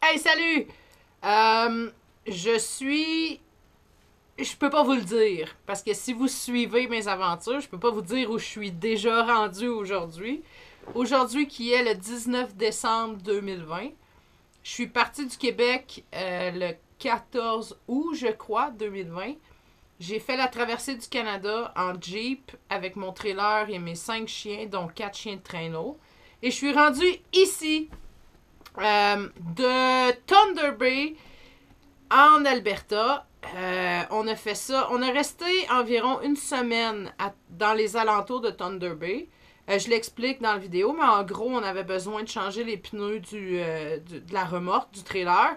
Hey, salut! Je peux pas vous le dire, parce que si vous suivez mes aventures, je peux pas vous dire où je suis déjà rendu aujourd'hui. Aujourd'hui, qui est le 19 décembre 2020. Je suis partie du Québec le 14 août, je crois, 2020. J'ai fait la traversée du Canada en Jeep avec mon trailer et mes 5 chiens, dont 4 chiens de traîneau. Et je suis rendue ici, de Thunder Bay, en Alberta. On a fait ça. On a resté environ une semaine dans les alentours de Thunder Bay. Je l'explique dans la vidéo, mais en gros, on avait besoin de changer les pneus de la remorque, du trailer,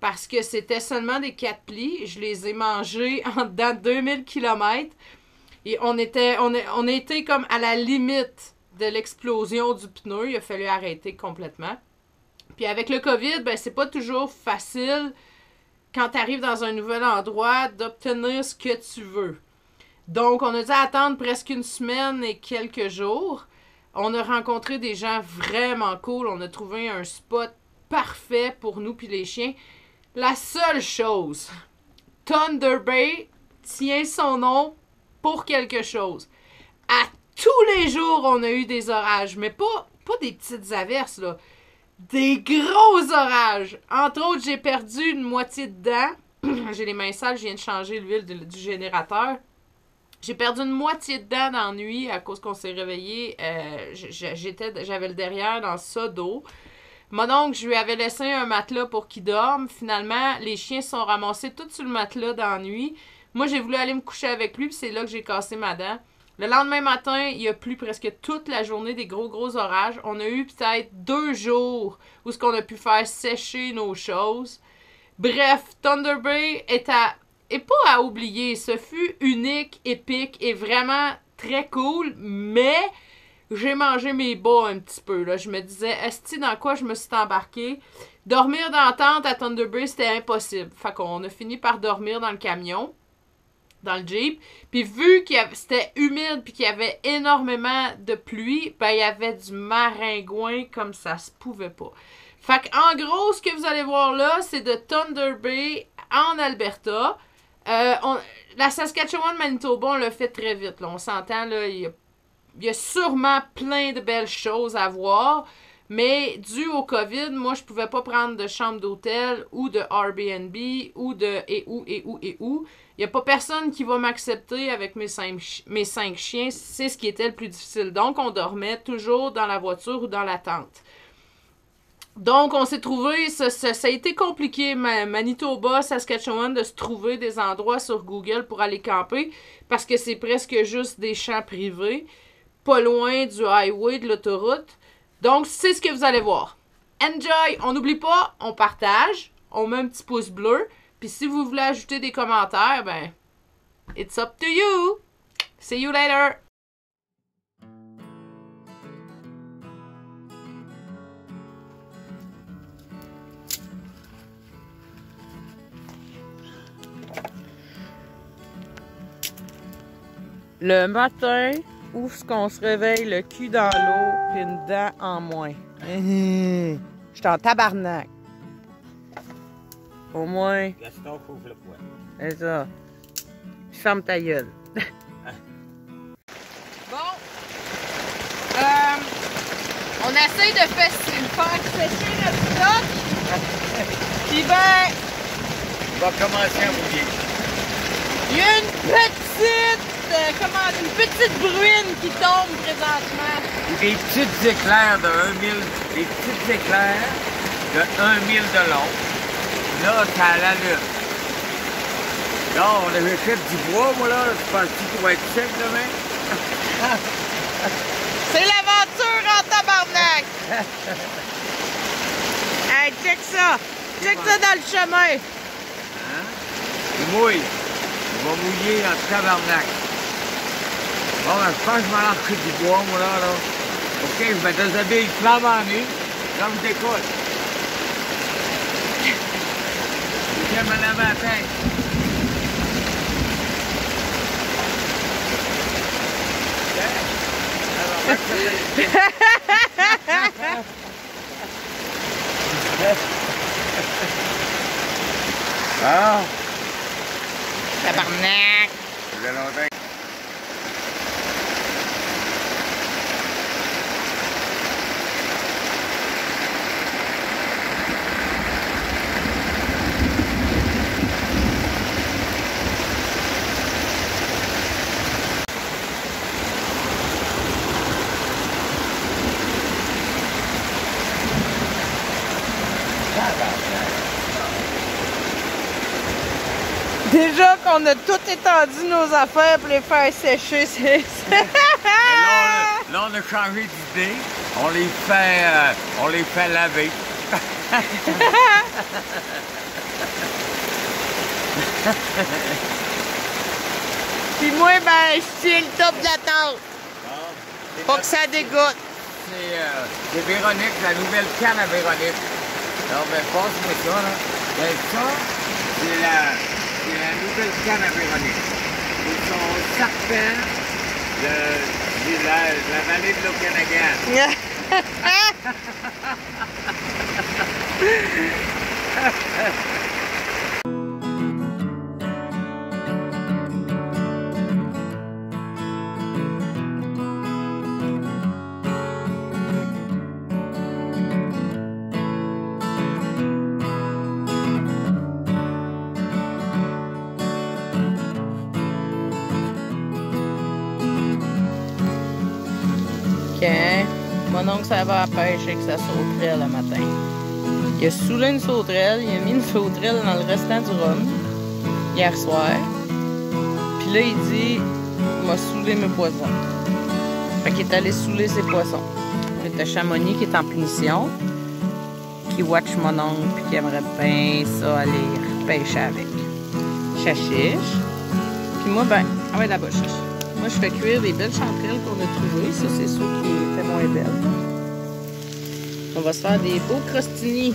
parce que c'était seulement des 4 plis. Je les ai mangés en dedans de 2000 km. Et on était comme à la limite de l'explosion du pneu. Il a fallu arrêter complètement. Puis avec le COVID, ben c'est pas toujours facile quand tu arrives dans un nouvel endroit d'obtenir ce que tu veux. Donc, on a dû attendre presque une semaine et quelques jours. On a rencontré des gens vraiment cool. On a trouvé un spot parfait pour nous puis les chiens. La seule chose, Thunder Bay tient son nom pour quelque chose. À tous les jours, on a eu des orages, mais pas des petites averses, là. Des gros orages. Entre autres, j'ai perdu une moitié de dents. J'ai les mains sales, je viens de changer l'huile du générateur. J'ai perdu une moitié de dents dans la nuit à cause qu'on s'est réveillé. J'avais le derrière dans ça d'eau. Mon oncle, je lui avais laissé un matelas pour qu'il dorme. Finalement, les chiens se sont ramassés tout sur le matelas dans la nuit. Moi, j'ai voulu aller me coucher avec lui, puis c'est là que j'ai cassé ma dent. Le lendemain matin, il y a plu presque toute la journée, des gros orages. On a eu peut-être 2 jours où on a pu faire sécher nos choses. Bref, Thunder Bay est pas à oublier. Ce fut unique, épique et vraiment très cool, mais j'ai mangé mes bas un petit peu. Là. Je me disais, esti, dans quoi je me suis embarquée? Dormir dans la tente à Thunder Bay, c'était impossible. Fait qu'on a fini par dormir dans le camion, dans le Jeep. Puis vu que c'était humide puis qu'il y avait énormément de pluie, ben il y avait du maringouin comme ça se pouvait pas. Fait qu'en gros, ce que vous allez voir là, c'est de Thunder Bay en Alberta. La Saskatchewan-Manitoba, on l'a fait très vite. Là. On s'entend, là, il y a sûrement plein de belles choses à voir. Mais dû au COVID, moi, je pouvais pas prendre de chambre d'hôtel ou de Airbnb ou de Il n'y a pas personne qui va m'accepter avec mes 5 chiens. C'est ce qui était le plus difficile. Donc, on dormait toujours dans la voiture ou dans la tente. Donc, on s'est trouvé... Ça a été compliqué, Manitoba, Saskatchewan, de se trouver des endroits sur Google pour aller camper parce que c'est presque juste des champs privés, pas loin du highway, de l'autoroute. Donc, c'est ce que vous allez voir. Enjoy! On n'oublie pas, on partage, on met un petit pouce bleu. Puis si vous voulez ajouter des commentaires, ben, it's up to you. See you later. Le matin, où est-ce qu'on se réveille le cul dans l'eau puis une dent en moins. Je suis en tabarnak. Au moins. Gaston couvre le poids. C'est ça. Ferme ta gueule. Bon. On essaie de faire sécher notre stock. Puis ben. On va commencer à mouiller. Il y a une petite bruine qui tombe présentement. Des petites éclairs de 1 000, des petites éclairs de 1 000 de long. Là, c'est à la lune. Là, on avait fait du bois, moi, là. Je pense qu'il va être sec demain. C'est l'aventure en tabarnak! Hey, check ça! Check ça dans le chemin! Hein? Il mouille. Il va mouiller en tabarnak. Bon, ben, je pense que je vais aller acheter du bois, moi, là. OK, je me déshabille flambant nu, comme je décolle. Je me lave la tête. Ah! Tabarnak! Ça faisait longtemps. Déjà qu'on a tout étendu nos affaires pour les faire sécher, c'est... Là, on a changé d'idée. On les fait laver. Puis moi, ben, je tiens le top de la tente. Pas que ça dégoûte. C'est Véronique, la nouvelle canne à Véronique. Alors, ben, passe-moi ça, là. Ben, ça, c'est la nouvelle canne à Véronique. C'est son serpent de la vallée de l'Okanagan. Mon oncle ça va à la pêche avec sa sauterelle le matin. Il a saoulé une sauterelle, il a mis une sauterelle dans le restant du rhum hier soir. Puis là, il dit il m'a saoulé mes poissons. Fait qu'il est allé saouler ses poissons. Il y a Chamonix qui est en punition, qui watch mon oncle puis qui aimerait bien ça aller pêcher avec. Chachiche. Puis moi, ben, ah ouais, là-bas, chiche. Moi, je fais cuire des belles chanterelles qu'on a trouvées. Ça, c'est ceux qui étaient moins belles. On va se faire des beaux crostini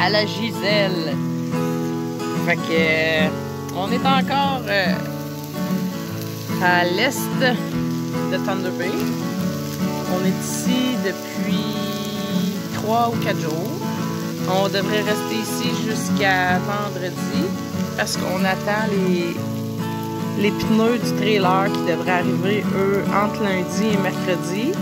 à la Giselle. Fait que, on est encore à l'est de Thunder Bay. On est ici depuis 3 ou 4 jours. On devrait rester ici jusqu'à vendredi parce qu'on attend les pneus du trailer qui devraient arriver, eux, entre lundi et mercredi.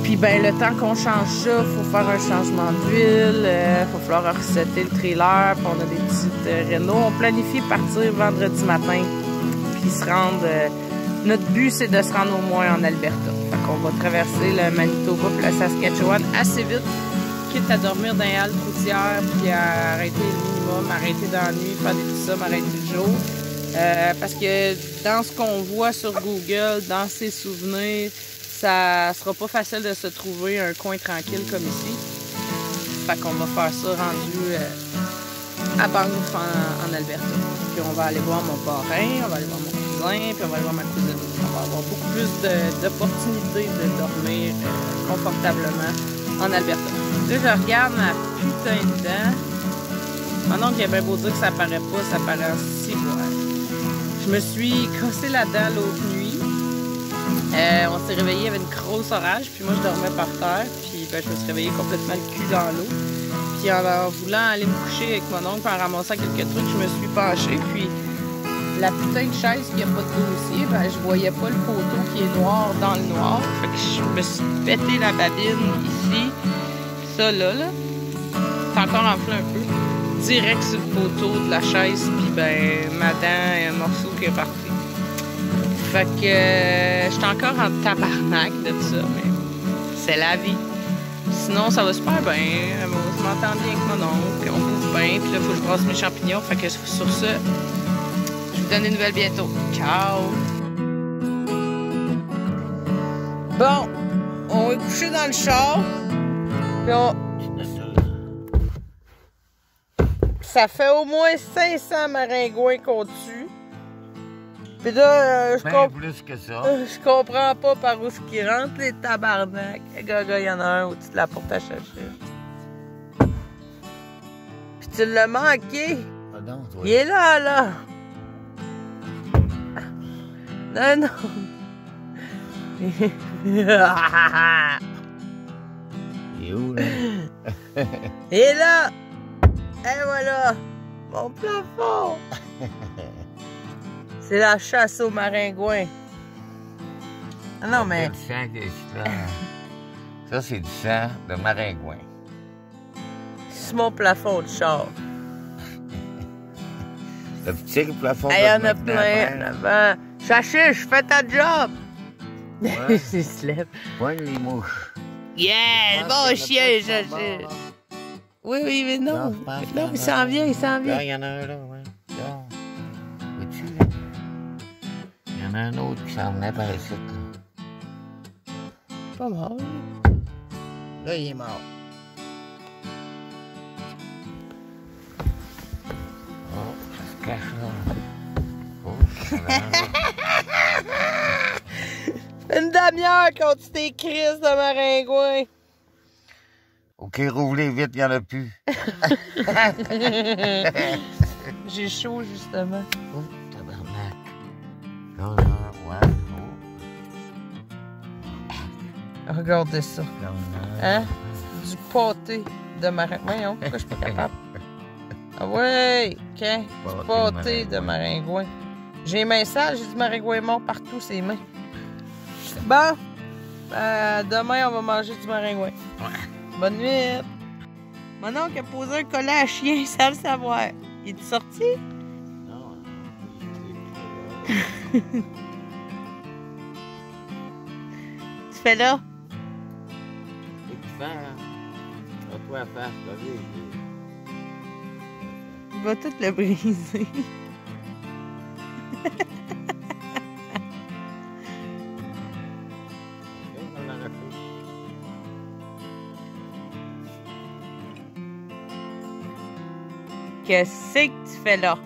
Puis, ben, le temps qu'on change ça, il faut faire un changement d'huile, il va falloir resetter le trailer, puis on a des petites Renault. On planifie partir vendredi matin, puis se rendre... notre but, c'est de se rendre au moins en Alberta. Fait qu'on va traverser le Manitoba puis le Saskatchewan assez vite, quitte à dormir dans les haltes routières, puis à arrêter le minimum, arrêter dans la nuit, faire des petits sommes, arrêter le jour. Parce que dans ce qu'on voit sur Google, dans ses souvenirs, ça sera pas facile de se trouver un coin tranquille comme ici. Fait qu'on va faire ça rendu à Banff en Alberta. Puis on va aller voir mon parrain, on va aller voir mon cousin, puis on va aller voir ma cousine. On va avoir beaucoup plus d'opportunités de dormir confortablement en Alberta. Là, je regarde ma putain de dent. Maintenant qu'il y a bien beau dire que ça paraît pas, ça paraît si beau. Je me suis cassé la dent l'autre nuit. On s'est réveillé avec une grosse orage, puis moi je dormais par terre, puis ben, je me suis réveillée complètement le cul dans l'eau. Puis en voulant aller me coucher avec mon oncle, en ramassant quelques trucs, je me suis penchée, puis la putain de chaise qui a pas de dossier, ben je voyais pas le poteau qui est noir dans le noir. Fait que je me suis pété la babine ici, ça là, c'est encore enflé un peu. Direct sur le poteau de la chaise, puis ben ma dent est un morceau qui est parti. Fait que j'étais encore en tabarnak de tout ça, mais c'est la vie. Sinon, ça va super bien. Je m'entends bien avec mon oncle, on bouffe bien, puis là, il faut que je brasse mes champignons. Fait que sur ça, je vous donne des nouvelles bientôt. Ciao! Bon, on est couché dans le char, puis ça fait au moins 500 maringouins qu'on tue. Puis là, plus que ça. Je comprends pas par où ce qui rentre, les tabarnak. Gaga, il y en a un au-dessus de la porte à chercher. Puis tu l'as manqué. Ah non, toi. Il est là, là. Non, non. Il est où, là? Il est là. Et voilà, mon plafond. C'est la chasse aux maringouins. Ah non, mais... Du sang qui est là. Ça, c'est du sang de maringouin. C'est mon plafond de char. Le petit plafond de Il y en a plein là-bas. Chachiche, fais ta job! Ouais. Il se lève. Poigne les mouches. Yeah, bon chien, Chachiche! Oui, mais non. Non, il s'en vient, il s'en vient. Là, il y en a un là, ouais. Là. Vois-tu, là? Il y en a un autre qui s'en venait par ici. Pas mort. Là, il est mort. Oh, ça se cache là. Oh, ça Une demi-heure contre tes crises de maringouin. OK, roulez vite, il n'y en a plus. J'ai chaud, justement. Oh, tabarnak. Là, ouais. Oh. Regardez ça. Là, Hein? Du pâté de maringouin. Voyons, pourquoi je suis pas capable? Ah ouais, OK. Du pâté de maringouin. J'ai les mains sales, j'ai du maringouin mort partout, ses mains. Bon, demain, on va manger du maringouin. Ouais. Bonne nuit. Mon oncle a posé un collet à chien, sans le savoir. Il est sorti? Non. Tu fais là? Qu'est-ce que tu fais, hein? Toi à face, vas-y. Il va tout le briser. Qu'est-ce que tu fais là?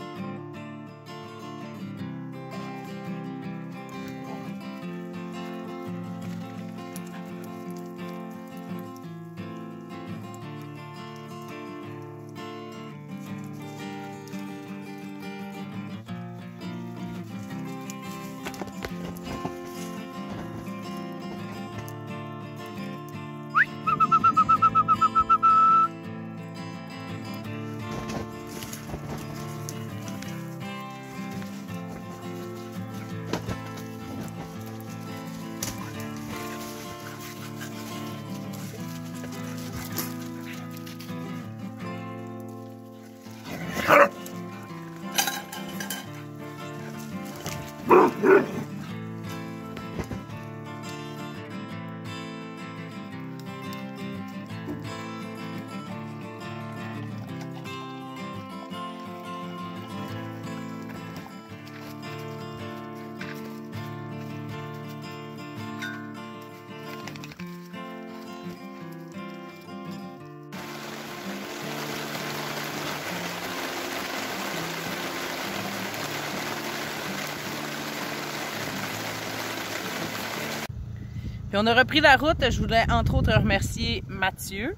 Puis on a repris la route. Je voulais entre autres remercier Mathieu,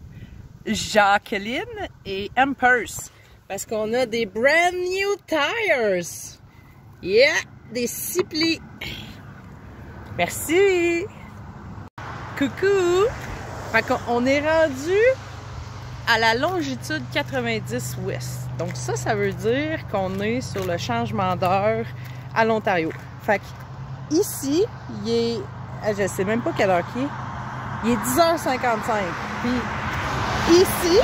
Jacqueline et Ampers parce qu'on a des brand new tires. Yeah, des 6 plis. Merci. Coucou. Fait qu'on est rendu à la longitude 90 ouest. Donc ça veut dire qu'on est sur le changement d'heure à l'Ontario. Fait que ici, il est... Je sais même pas quelle heure qu'il est. Il est 10h55. Puis ici,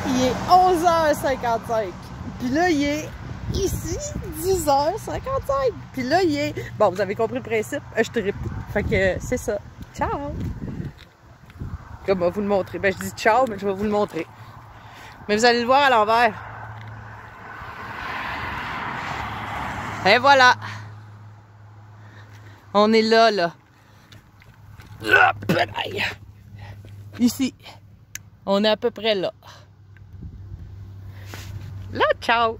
il est 11h55. Puis là, il est ici, 10h55. Puis là, il est... Bon, vous avez compris le principe. Je trippe. Fait que c'est ça. Ciao! Comme je vais vous le montrer. Ben, je dis ciao, mais je vais vous le montrer. Mais vous allez le voir à l'envers. Et voilà! On est là, là. Ici. On est à peu près là. Là, ciao!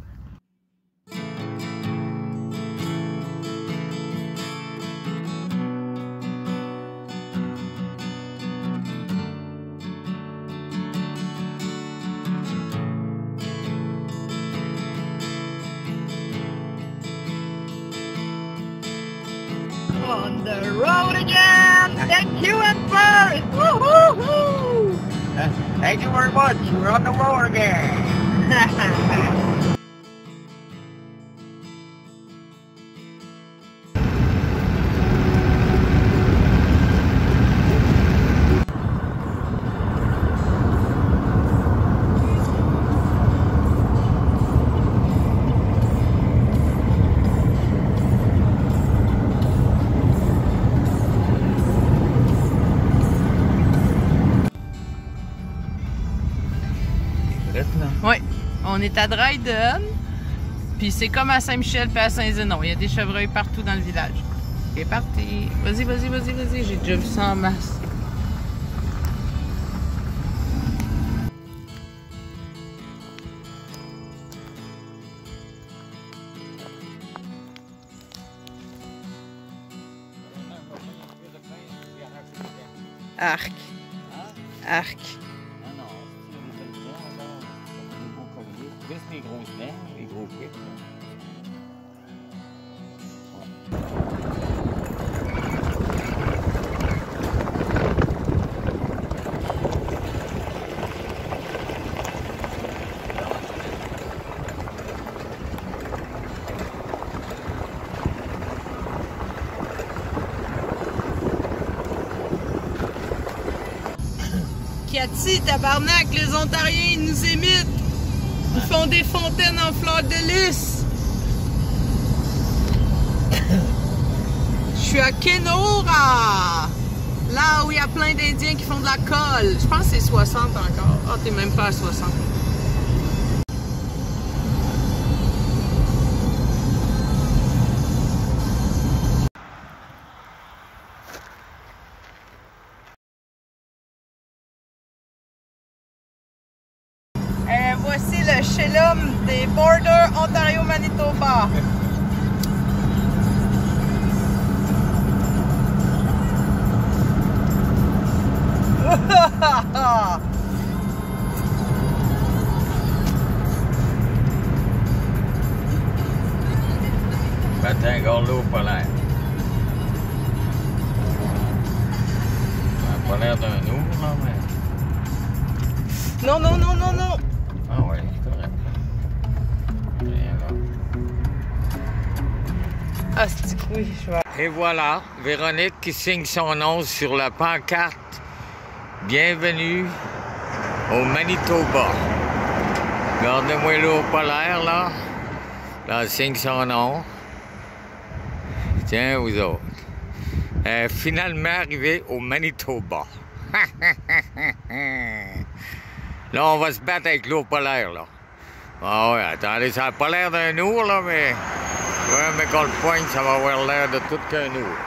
On the road again! Thank you, Ampers! Woo-hoo-hoo! Thank you very much. We're on the road again. Oui, on est à Dryden, puis c'est comme à Saint-Michel puis à Saint-Zénon. Il y a des chevreuils partout dans le village. C'est parti. Vas-y, vas-y, vas-y, vas-y. J'ai déjà vu ça en masse. Arc. Arc. Plus les grosses dents, les gros pics. Cathy, tabarnak, les Ontariens, ils nous imitent. Ils font des fontaines en fleurs de lys. Je suis à Kenora, là où il y a plein d'Indiens qui font de la colle. Je pense que c'est 60 encore. Ah, t'es même pas à 60. Voici le Shelum des Border Ontario-Manitoba. Matin, gorlo polaire. Ça n'a pas l'air d'un ours, là, mais... Non, non, non, non, non. Ah oui, c'est correct. Rien là. Ah, c'est oui, je vais... Et voilà, Véronique qui signe son nom sur la pancarte. Bienvenue au Manitoba. Regardez-moi l'eau polaire, là. Là, elle signe son nom. Tiens, vous autres. Elle est finalement arrivée au Manitoba. Là, on va se battre avec l'eau polaire, là. Ah ouais, attendez, ça n'a pas l'air d'un ours, là, mais... Ouais, mais quand le poigne, ça va avoir l'air de tout qu'un ours.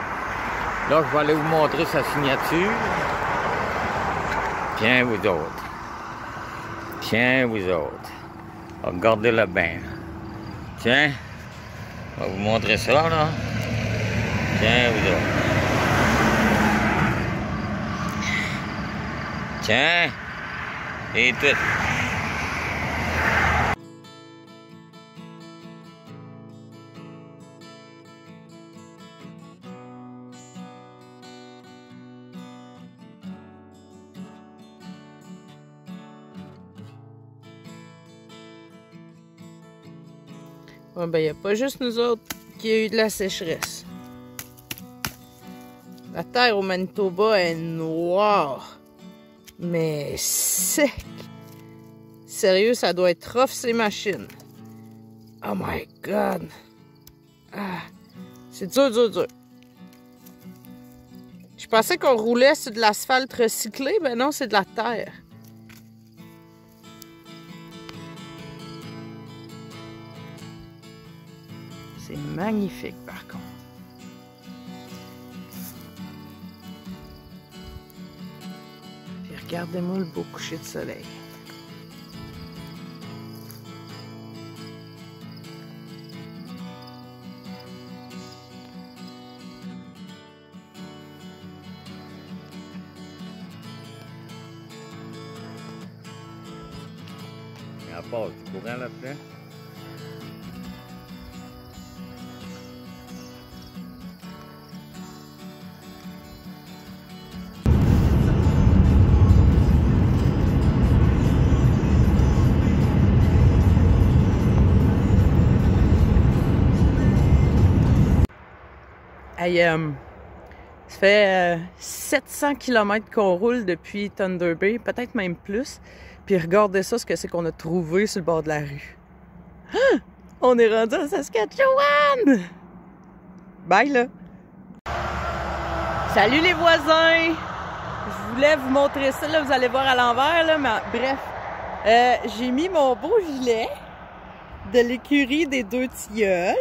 Là, je vais aller vous montrer sa signature. Tiens, vous autres. Tiens, vous autres. Regardez-le bien. Tiens. Je vais vous montrer ça, là. Tiens, vous autres. Tiens. Et tout. Ouais, ben, il n'y a pas juste nous autres qui a eu de la sécheresse. La terre au Manitoba est noire, mais sec. Sérieux, ça doit être rough ces machines. Oh my God. Ah, c'est dur, dur, dur. Je pensais qu'on roulait sur de l'asphalte recyclé, mais non, c'est de la terre. C'est magnifique, par contre. Puis regardez-moi le beau coucher de soleil. Il y a pas du courant là-dedans. Hey, ça fait 700 km qu'on roule depuis Thunder Bay, peut-être même plus. Puis regardez ça, ce que c'est qu'on a trouvé sur le bord de la rue. Ah! On est rendu à Saskatchewan! Bye, là! Salut les voisins! Je voulais vous montrer ça, là, vous allez voir à l'envers, là, mais bref. J'ai mis mon beau gilet de l'écurie des Deux Tilleuls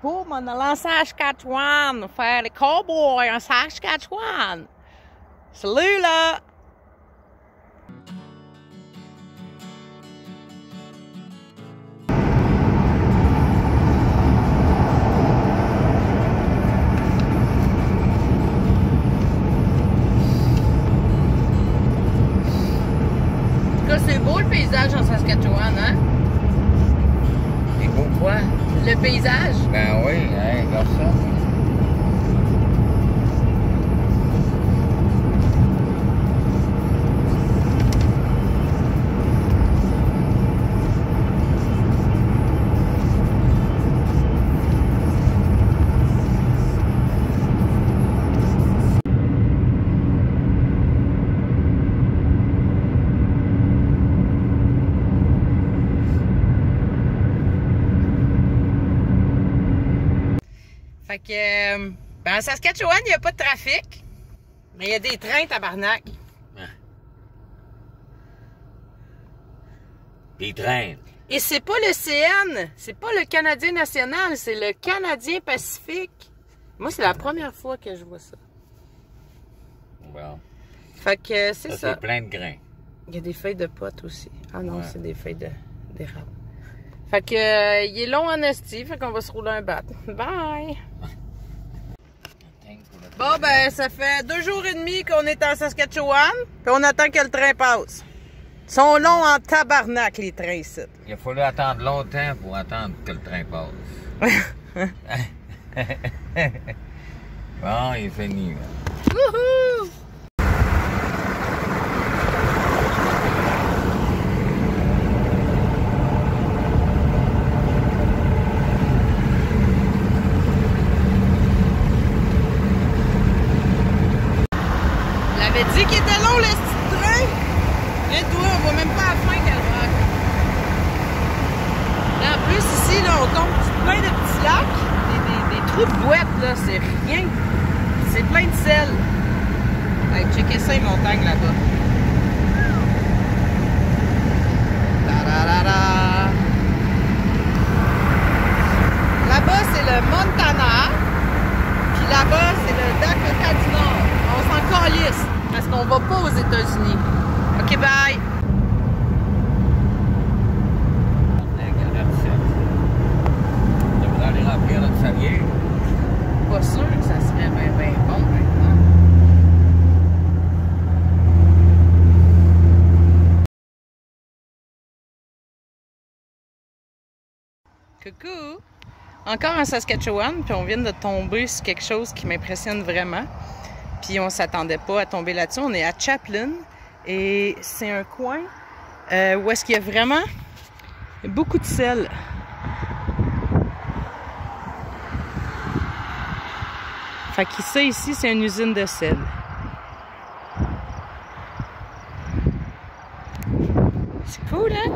pour m'en aller en Saskatchewan, faire les cowboys en Saskatchewan. Salut, là! C'est beau le paysage en Saskatchewan, hein? C'est beau quoi? Le paysage? Ben oui, hein, regarde ça. Fait que, en Saskatchewan, il n'y a pas de trafic, mais il y a des trains, tabarnak. Des trains. Et c'est pas le CN, c'est pas le Canadien national, c'est le Canadien Pacifique. Moi, c'est la première fois que je vois ça. Bon. Fait que, c'est ça. C'est plein de grains. Il y a des feuilles de potes aussi. Ah non, Ouais. c'est des feuilles d'érable. Fait que, il est long en esti, fait qu'on va se rouler un bat. Bye! Bon, ben, ça fait 2 jours et demi qu'on est en Saskatchewan, puis on attend que le train passe. Ils sont longs en tabarnak, les trains ici. Il a fallu attendre longtemps pour attendre que le train passe. Bon, il est fini. Là. Wouhou! Dit qu'il était long le petit train. Et toi, on voit même pas la fin qu'elle va. Là, en plus, ici, là, on tombe plein de petits lacs, des trous de boîte, là, c'est rien. C'est plein de sel. Hey, checkez ça, les montagnes là-bas. Là-bas, c'est le Montana. Puis là-bas, c'est le Dakota du Nord. On s'en calisse. Parce qu'on va pas aux États-Unis. OK, bye! On devrait aller remplir notre salier. Pas sûr que ça serait bien bon maintenant. Coucou! Encore en Saskatchewan, puis on vient de tomber sur quelque chose qui m'impressionne vraiment. Puis on s'attendait pas à tomber là-dessus. On est à Chaplin et c'est un coin où est-ce qu'il y a vraiment beaucoup de sel. Fait que ça ici, c'est une usine de sel. C'est cool, hein?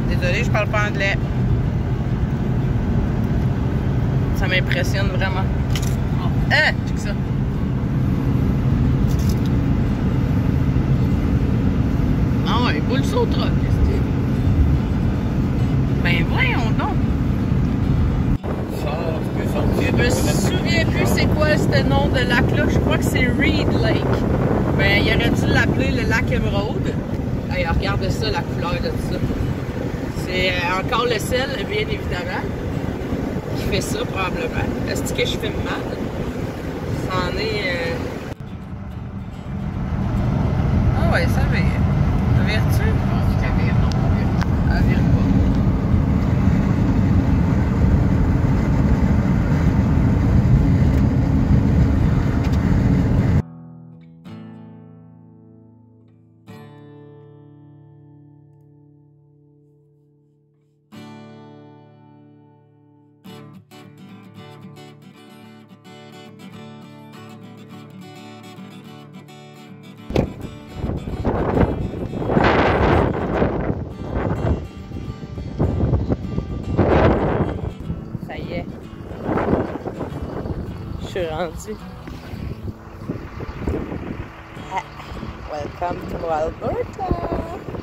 Désolée, je parle pas anglais. Ça m'impressionne vraiment. Hein? Check ça. Ah ouais, boule sur le truck. Ben voyons donc. Je me souviens plus c'est quoi ce nom de lac-là. Je crois que c'est Reed Lake. Ben, il aurait dû l'appeler le lac Émeraude. Hey, regarde ça, la couleur de tout ça. C'est encore le sel, bien évidemment, qui fait ça, probablement. Est-ce que je filme mal? s'en est... Ah ouais, ça vire. Ça vire-tu? Je pense qu'elle vire, non. Elle vire pas. Ça y est. Je suis rendue. Ah, welcome to Alberta!